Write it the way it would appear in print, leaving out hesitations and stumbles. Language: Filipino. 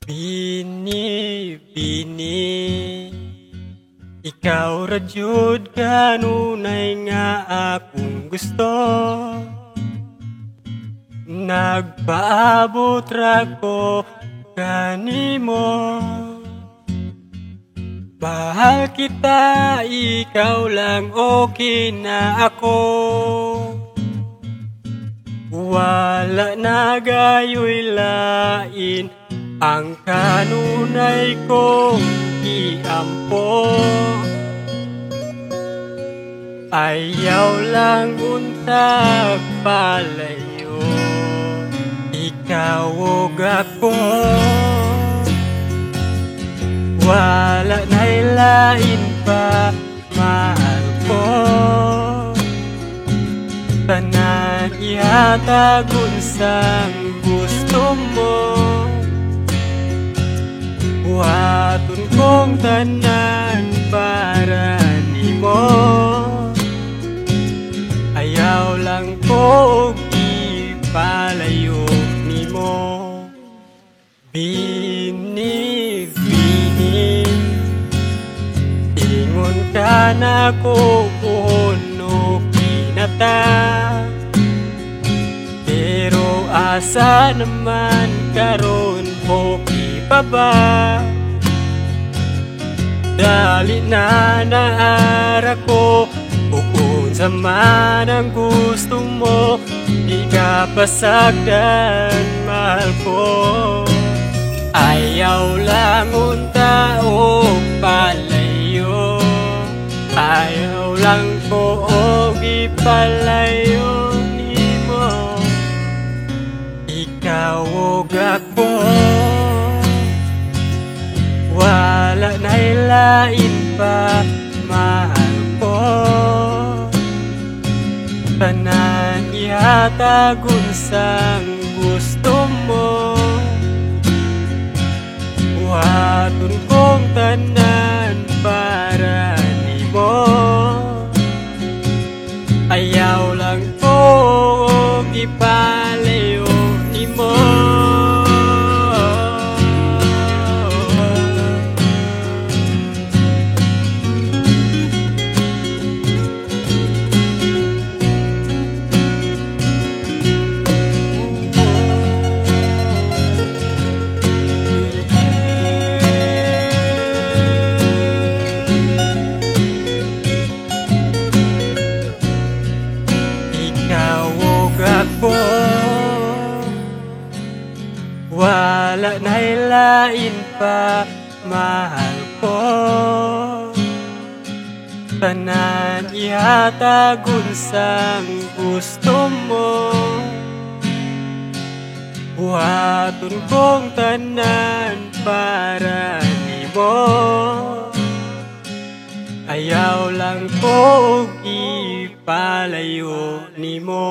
Bini, bini, ikaw ra jud kanunay nga akong gusto. Nagpaabot ra ko kanimo. Mahal kita, ikaw lang okay na ako. Wala na gayoy lain ang kanunay kong iampo. Ayaw lang untag palayo, ikaw ug ako. Wala na'y lain pa, mahal ko. Tanan ihatag unsang gusto mo. Buhaton kong tanan para nimo. Ayaw lang ko ipalayo nimo. Bini, bini, ingon ka na ko kuno kinata. Pero asa naman karon okay pa ba? Dali na naara ko, kung sa man ang gusto mo, di ka pasagdan, mahal ko. Ayaw lang unta o palayo, ayaw lang ko o ipalayo nimo. Ikaw o ako, wala na'y lain pa, mahal ko. Tanan ihatag unsang gusto mo. Buhaton kong tanan para nimo. Ayaw lang ko ipalayo nimo. Wala na'y lain pa, mahal ko. Tanan ihatag unsang gusto mo. Buhaton kong tanan para nimo. Ayaw lang ko ipalayo nimo.